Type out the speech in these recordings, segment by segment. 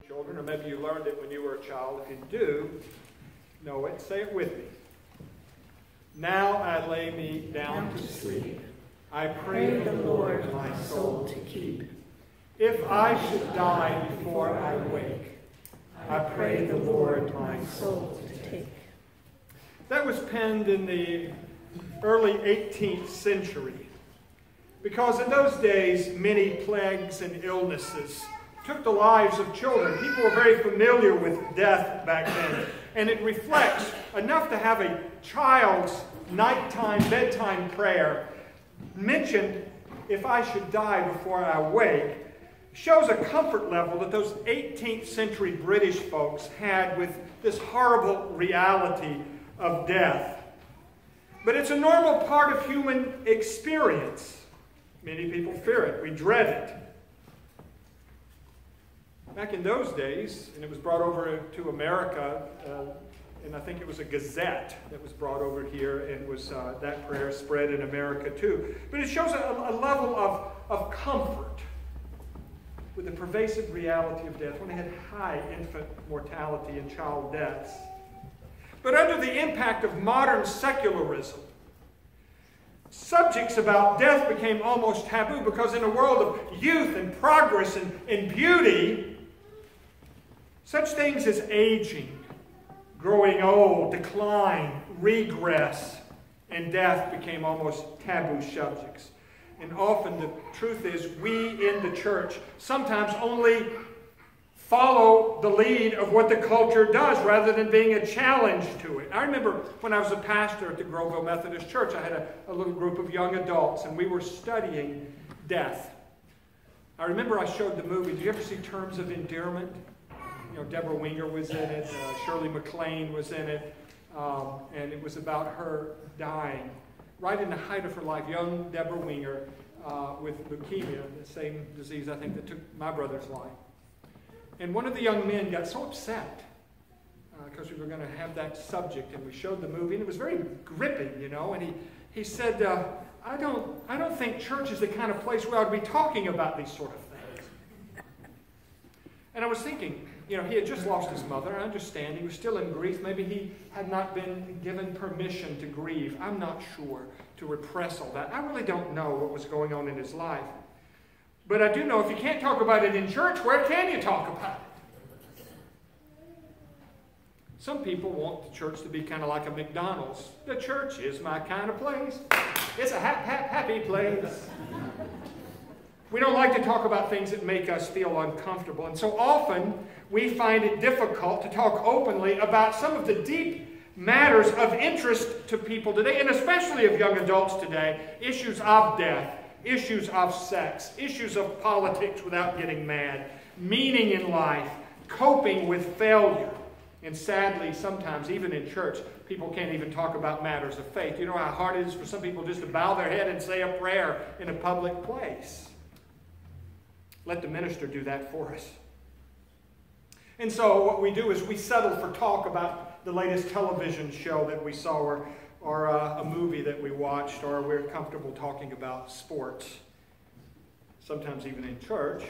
children, or maybe you learned it when you were a child. If you do know it, say it with me. Now I lay me down to sleep. I pray the Lord my soul to keep. If I should die before I wake, I pray the Lord my soul to take. That was penned in the early 18th century, because in those days many plagues and illnesses took the lives of children. People were very familiar with death back then, and it reflects enough to have a child's nighttime, bedtime prayer mentioned, if I should die before I wake, shows a comfort level that those 18th century British folks had with this horrible reality of death. But it's a normal part of human experience. Many people fear it. We dread it. Back in those days, and it was brought over to America, and I think it was a Gazette that was brought over here, and was that prayer spread in America too. But it shows a level of comfort with the pervasive reality of death when they had high infant mortality and child deaths. But under the impact of modern secularism, subjects about death became almost taboo, because in a world of youth and progress and beauty, such things as aging, growing old, decline, regress, and death became almost taboo subjects. And often the truth is, we in the church sometimes only follow the lead of what the culture does rather than being a challenge to it. I remember when I was a pastor at the Groveville Methodist Church, I had a little group of young adults, and we were studying death. I remember I showed the movie. Did you ever see Terms of Endearment? You know, Deborah Winger was in it, Shirley MacLaine was in it, and it was about her dying right in the height of her life. Young Deborah Winger with leukemia, the same disease I think that took my brother's life. And one of the young men got so upset because we were going to have that subject, and we showed the movie, and it was very gripping, you know. And he said, "I don't think church is the kind of place where I would be talking about these sort of things." And I was thinking, you know, he had just lost his mother. I understand he was still in grief. Maybe he had not been given permission to grieve. I'm not sure, to repress all that. I really don't know what was going on in his life. But I do know if you can't talk about it in church, where can you talk about it? Some people want the church to be kind of like a McDonald's. The church is my kind of place. It's a happy place. We don't like to talk about things that make us feel uncomfortable. And so often we find it difficult to talk openly about some of the deep matters of interest to people today, and especially of young adults today. Issues of death, issues of sex, issues of politics without getting mad, meaning in life, coping with failure. And sadly, sometimes, even in church, people can't even talk about matters of faith. You know how hard it is for some people just to bow their head and say a prayer in a public place. Let the minister do that for us. And so what we do is we settle for talk about the latest television show that we saw, or a movie that we watched, or we're comfortable talking about sports, sometimes even in church.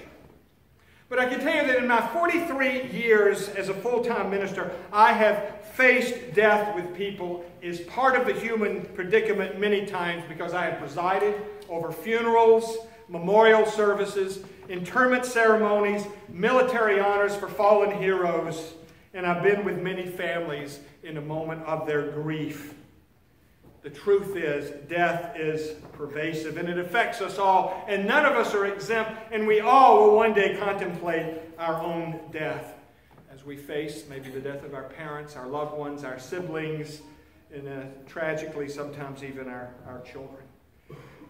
But I can tell you that in my 43 years as a full-time minister, I have faced death with people as part of the human predicament many times, because I have presided over funerals, memorial services, interment ceremonies, military honors for fallen heroes, and I've been with many families in a moment of their grief. The truth is, death is pervasive, and it affects us all, and none of us are exempt, and we all will one day contemplate our own death as we face maybe the death of our parents, our loved ones, our siblings, and tragically sometimes even our children.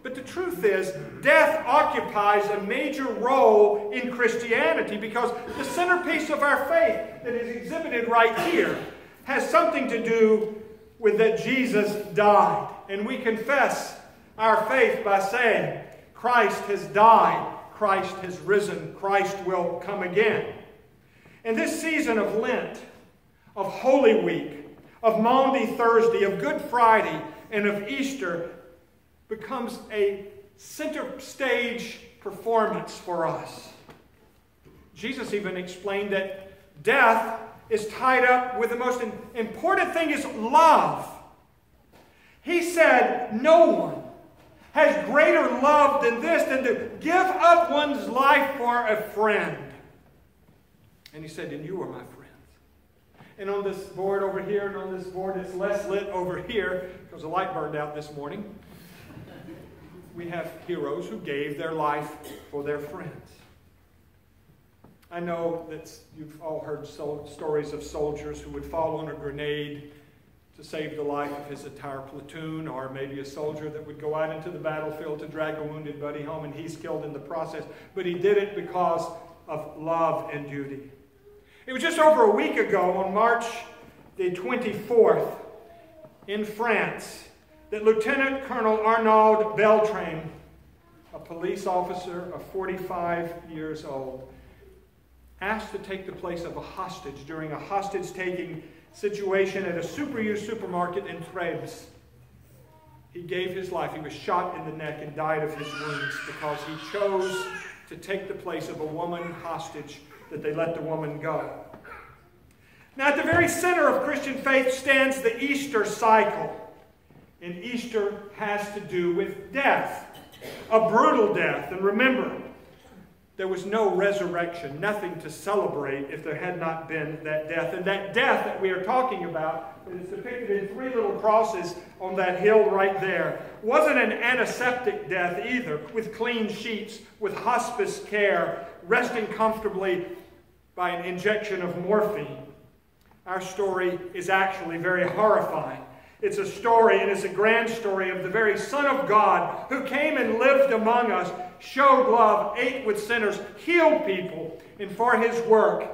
But the truth is, death occupies a major role in Christianity, because the centerpiece of our faith that is exhibited right here has something to do with that Jesus died. And we confess our faith by saying, Christ has died, Christ has risen, Christ will come again. And this season of Lent, of Holy Week, of Maundy Thursday, of Good Friday, and of Easter becomes a center stage performance for us. Jesus even explained that death is tied up with the most important thing is love. He said, no one has greater love than this, than to give up one's life for a friend. And he said, and you are my friends. And on this board over here, and on this board it's less lit over here, because the light burned out this morning, we have heroes who gave their life for their friends. I know that you've all heard stories of soldiers who would fall on a grenade to save the life of his entire platoon, or maybe a soldier that would go out into the battlefield to drag a wounded buddy home and he's killed in the process. But he did it because of love and duty. It was just over a week ago, on March the 24th, in France, that Lieutenant Colonel Arnaud Beltrame, a police officer of 45 years old, asked to take the place of a hostage during a hostage-taking situation at a Super U supermarket in Trebes. He gave his life. He was shot in the neck and died of his wounds because he chose to take the place of a woman hostage, that they let the woman go. Now, at the very center of Christian faith stands the Easter cycle. And Easter has to do with death, a brutal death. And remember, there was no resurrection, nothing to celebrate if there had not been that death. And that death that we are talking about, that is depicted in 3 little crosses on that hill right there, wasn't an antiseptic death either, with clean sheets, with hospice care, resting comfortably by an injection of morphine. Our story is actually very horrifying. It's a story, and it's a grand story of the very Son of God who came and lived among us, showed love, ate with sinners, healed people, and for his work,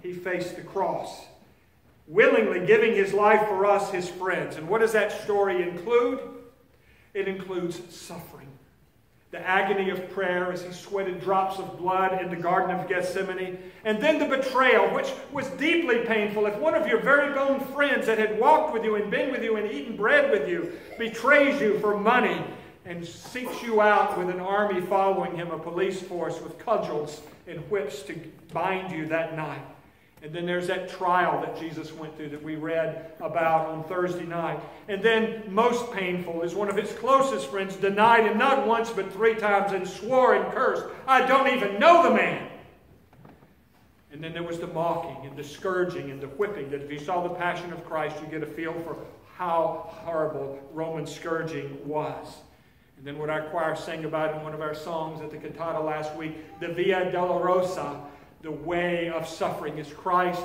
he faced the cross, willingly giving his life for us, his friends. And what does that story include? It includes suffering. The agony of prayer as he sweated drops of blood in the Garden of Gethsemane. And then the betrayal, which was deeply painful. If one of your very own friends that had walked with you and been with you and eaten bread with you betrays you for money and seeks you out with an army following him, a police force with cudgels and whips to bind you that night. And then there's that trial that Jesus went through that we read about on Thursday night. And then, most painful, is one of his closest friends denied him not once but 3 times and swore and cursed, "I don't even know the man." And then there was the mocking and the scourging and the whipping, that if you saw the Passion of Christ, you get a feel for how horrible Roman scourging was. And then what our choir sang about in one of our songs at the cantata last week, the Via Dolorosa, the way of suffering, is Christ,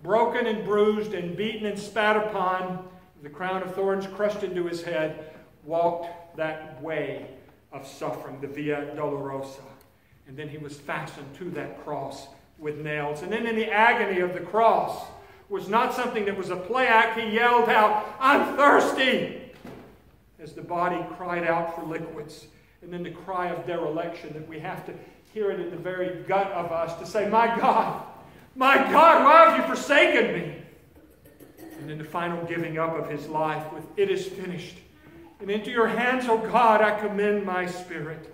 broken and bruised and beaten and spat upon, the crown of thorns crushed into his head, walked that way of suffering, the Via Dolorosa. And then he was fastened to that cross with nails. And then in the agony of the cross was not something that was a play act. He yelled out, "I'm thirsty!" as the body cried out for liquids. And then the cry of dereliction, that we have to hear it in the very gut of us to say, my God, why have you forsaken me?" And then the final giving up of his life with, "It is finished. And into your hands, O God, I commend my spirit."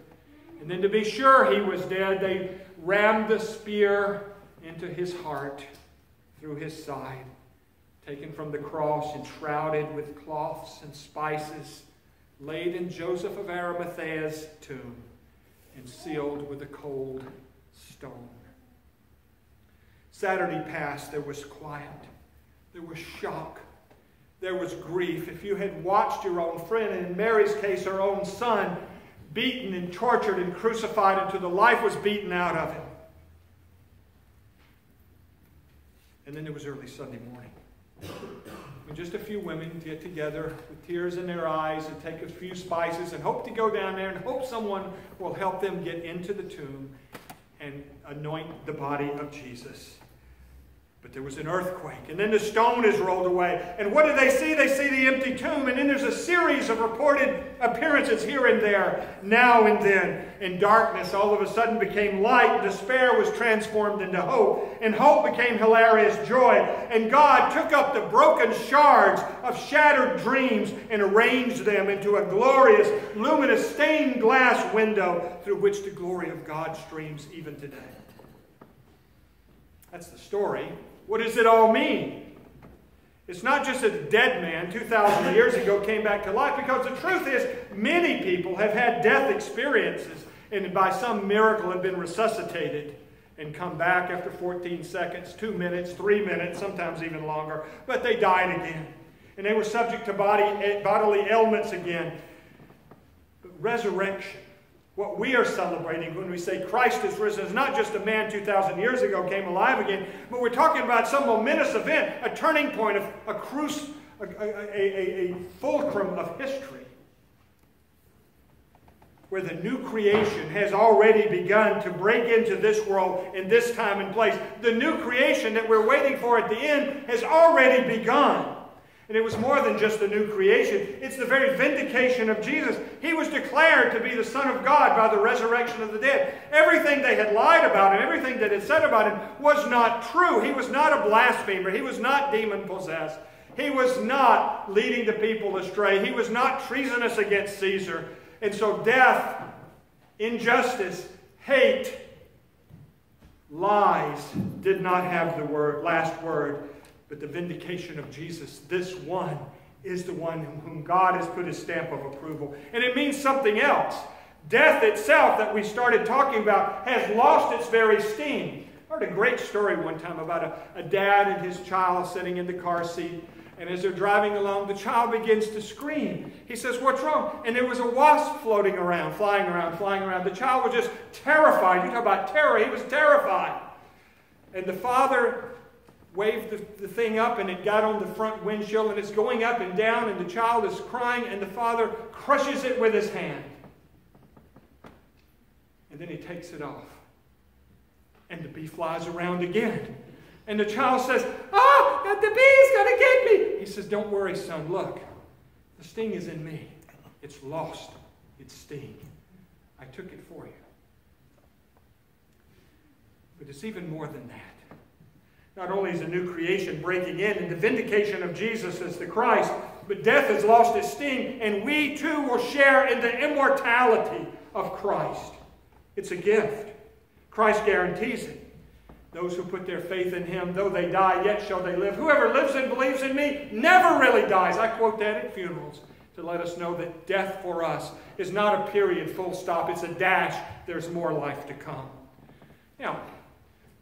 And then to be sure he was dead, they rammed the spear into his heart through his side, taken from the cross and shrouded with cloths and spices, laid in Joseph of Arimathea's tomb, and sealed with a cold stone. Saturday passed. There was quiet. There was shock. There was grief. If you had watched your own friend, and in Mary's case, her own son, beaten and tortured and crucified until the life was beaten out of him. And then there was early Sunday morning. When just a few women get together with tears in their eyes and take a few spices and hope to go down there and hope someone will help them get into the tomb and anoint the body of Jesus. But there was an earthquake, and then the stone is rolled away. And what do they see? They see the empty tomb, and then there's a series of reported appearances here and there, now and then. And darkness all of a sudden became light. Despair was transformed into hope, and hope became hilarious joy. And God took up the broken shards of shattered dreams and arranged them into a glorious, luminous, stained glass window through which the glory of God streams even today. That's the story. What does it all mean? It's not just that a dead man 2,000 years ago came back to life, because the truth is many people have had death experiences and by some miracle have been resuscitated and come back after 14 seconds, 2 minutes, 3 minutes, sometimes even longer, but they died again. And they were subject to bodily ailments again. But resurrection, what we are celebrating when we say Christ is risen, is not just a man 2,000 years ago came alive again, but we're talking about some momentous event, a turning point, of a fulcrum of history, where the new creation has already begun to break into this world in this time and place. The new creation that we're waiting for at the end has already begun. And it was more than just the new creation. It's the very vindication of Jesus. He was declared to be the Son of God by the resurrection of the dead. Everything they had lied about him, everything that had said about him was not true. He was not a blasphemer. He was not demon-possessed. He was not leading the people astray. He was not treasonous against Caesar. And so death, injustice, hate, lies did not have the last word. But the vindication of Jesus, this one, is the one in whom God has put his stamp of approval. And it means something else. Death itself, that we started talking about, has lost its very sting. I heard a great story one time about a dad and his child sitting in the car seat. And as they're driving along, the child begins to scream. He says, "What's wrong?" And there was a wasp floating around, flying around, flying around. The child was just terrified. You talk about terror. He was terrified. And the father waved the thing up, and it got on the front windshield, and it's going up and down, and the child is crying, and the father crushes it with his hand. And then he takes it off. And the bee flies around again. And the child says, "Ah, the bee is going to get me." He says, "Don't worry, son. Look, the sting is in me. It's lost its sting. I took it for you." But it's even more than that. Not only is a new creation breaking in and the vindication of Jesus as the Christ, but death has lost its sting, and we too will share in the immortality of Christ. It's a gift. Christ guarantees it. Those who put their faith in him, though they die, yet shall they live. Whoever lives and believes in me never really dies. I quote that at funerals to let us know that death for us is not a period, full stop. It's a dash. There's more life to come. Now,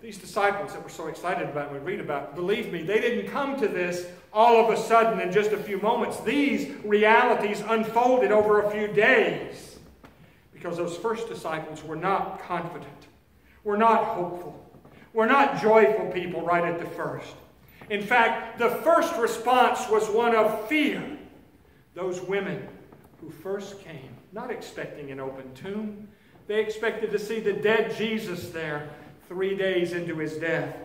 these disciples that we're so excited about, we read about, believe me, they didn't come to this all of a sudden in just a few moments. These realities unfolded over a few days, because those first disciples were not confident, were not hopeful, were not joyful people right at the first. In fact, the first response was one of fear. Those women who first came, not expecting an open tomb, they expected to see the dead Jesus there 3 days into his death.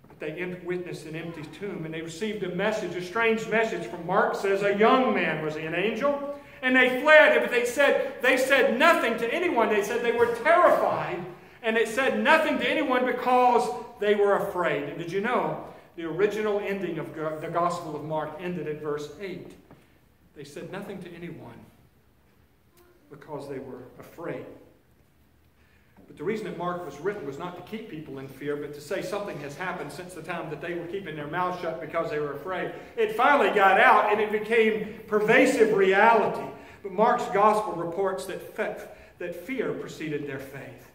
But they witnessed an empty tomb, and they received a message, a strange message from Mark says a young man. Was he an angel? And they fled, but they said nothing to anyone. They said they were terrified, and it said nothing to anyone because they were afraid. And did you know the original ending of the Gospel of Mark ended at verse 8? They said nothing to anyone because they were afraid. But the reason that Mark was written was not to keep people in fear, but to say something has happened since the time that they were keeping their mouths shut because they were afraid. It finally got out, and it became pervasive reality. But Mark's gospel reports that fear preceded their faith.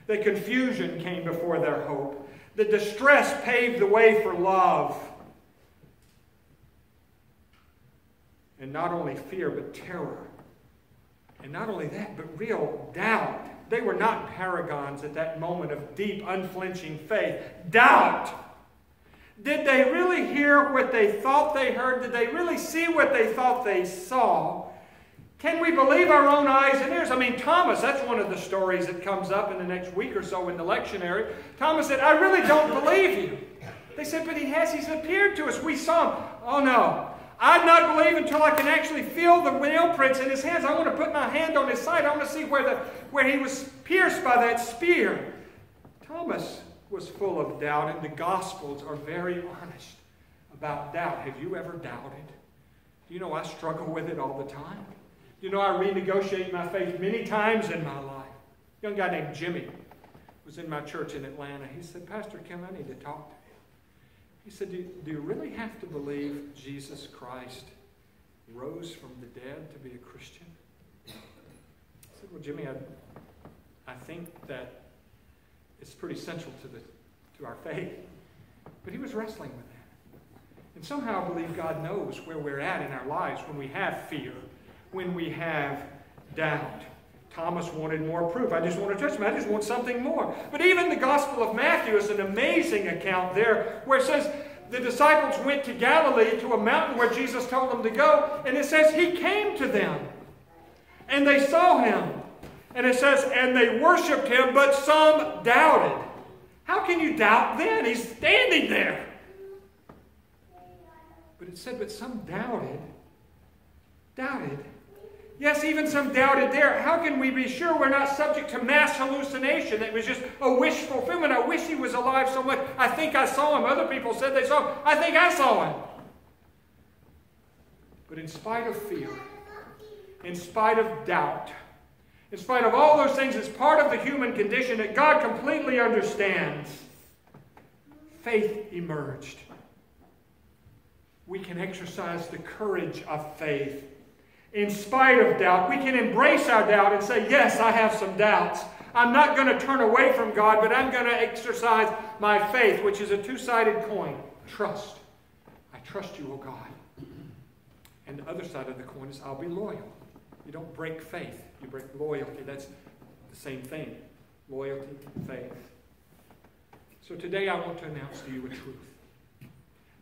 That confusion came before their hope. That distress paved the way for love. And not only fear, but terror. And not only that, but real doubt. They were not paragons at that moment of deep, unflinching faith. Doubt. Did they really hear what they thought they heard? Did they really see what they thought they saw? Can we believe our own eyes and ears? I mean, Thomas, that's one of the stories that comes up in the next week or so in the lectionary. Thomas said, "I really don't believe you." They said, "But he's appeared to us. We saw him." "Oh no. I'd not believe until I can actually feel the nail prints in his hands. I want to put my hand on his side. I want to see where he was pierced by that spear." Thomas was full of doubt, and the Gospels are very honest about doubt. Have you ever doubted? Do you know I struggle with it all the time? Do you know I renegotiate my faith many times in my life? A young guy named Jimmy was in my church in Atlanta. He said, Pastor Kim, I need to talk to you. He said, do you really have to believe Jesus Christ rose from the dead to be a Christian? I said, well, Jimmy, I think that it's pretty central to our faith. But he was wrestling with that. And somehow I believe God knows where we're at in our lives when we have fear, when we have doubt. Thomas wanted more proof. I just want to touch him. I just want something more. But even the Gospel of Matthew is an amazing account there where it says the disciples went to Galilee to a mountain where Jesus told them to go. And it says he came to them. And they saw him. And it says, and they worshiped him, but some doubted. How can you doubt then? He's standing there. But it said, but some doubted. Doubted. Yes, even some doubted there. How can we be sure we're not subject to mass hallucination? That was just a wish fulfillment. I wish he was alive so much. I think I saw him. Other people said they saw him. I think I saw him. But in spite of fear, in spite of doubt, in spite of all those things, it's part of the human condition that God completely understands. Faith emerged. We can exercise the courage of faith. In spite of doubt, we can embrace our doubt and say, yes, I have some doubts. I'm not going to turn away from God, but I'm going to exercise my faith, which is a two-sided coin. Trust. I trust you, O God. And the other side of the coin is I'll be loyal. You don't break faith. You break loyalty. That's the same thing. Loyalty, faith. So today I want to announce to you a truth.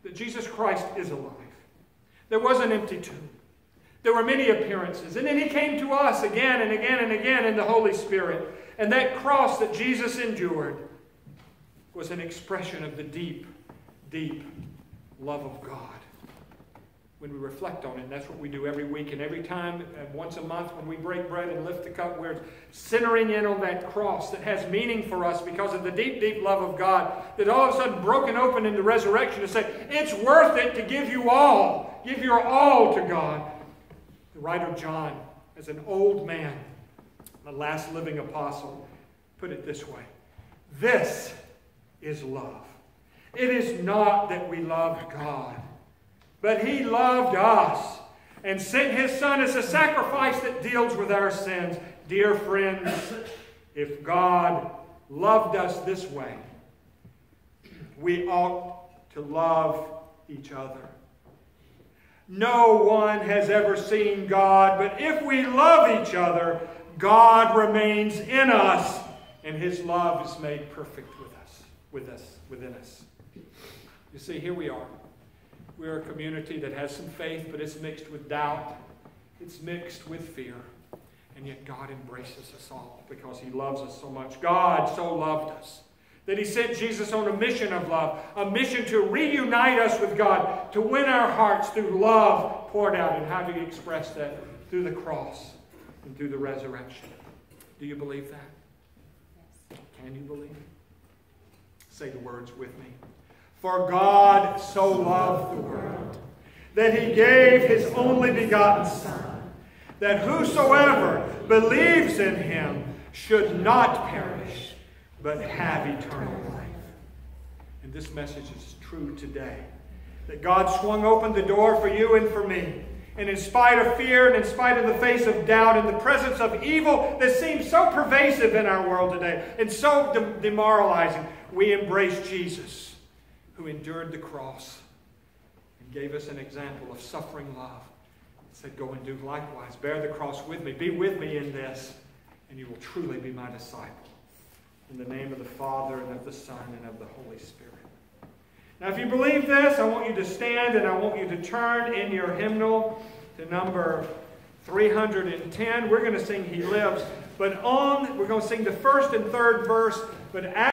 That Jesus Christ is alive. There was an empty tomb. There were many appearances. And then he came to us again and again and again in the Holy Spirit. And that cross that Jesus endured was an expression of the deep, deep love of God. When we reflect on it, and that's what we do every week and every time, and once a month when we break bread and lift the cup, we're centering in on that cross that has meaning for us because of the deep, deep love of God that all of a sudden broken open in the resurrection to say, it's worth it to give you all. Give your all to God. The writer John, as an old man, the last living apostle, put it this way. This is love. It is not that we loved God, but he loved us and sent his Son as a sacrifice that deals with our sins. Dear friends, if God loved us this way, we ought to love each other. No one has ever seen God, but if we love each other, God remains in us, and his love is made perfect within us. You see, here we are. We're a community that has some faith, but it's mixed with doubt. It's mixed with fear. And yet God embraces us all because he loves us so much. God so loved us that he sent Jesus on a mission of love, a mission to reunite us with God, to win our hearts through love poured out. And how do you express that? Through the cross and through the resurrection. Do you believe that? Yes. Can you believe it? Say the words with me. For God so loved the world that he gave his only begotten Son, that whosoever believes in him should not perish, but have eternal life. And this message is true today. That God swung open the door for you and for me. And in spite of fear and in spite of the face of doubt and the presence of evil that seems so pervasive in our world today and so demoralizing, we embrace Jesus, who endured the cross and gave us an example of suffering love. He said, go and do likewise. Bear the cross with me. Be with me in this, and you will truly be my disciple. In the name of the Father, and of the Son, and of the Holy Spirit. Now, if you believe this, I want you to stand, and I want you to turn in your hymnal to number 310. We're going to sing He Lives, but we're going to sing the first and third verse, but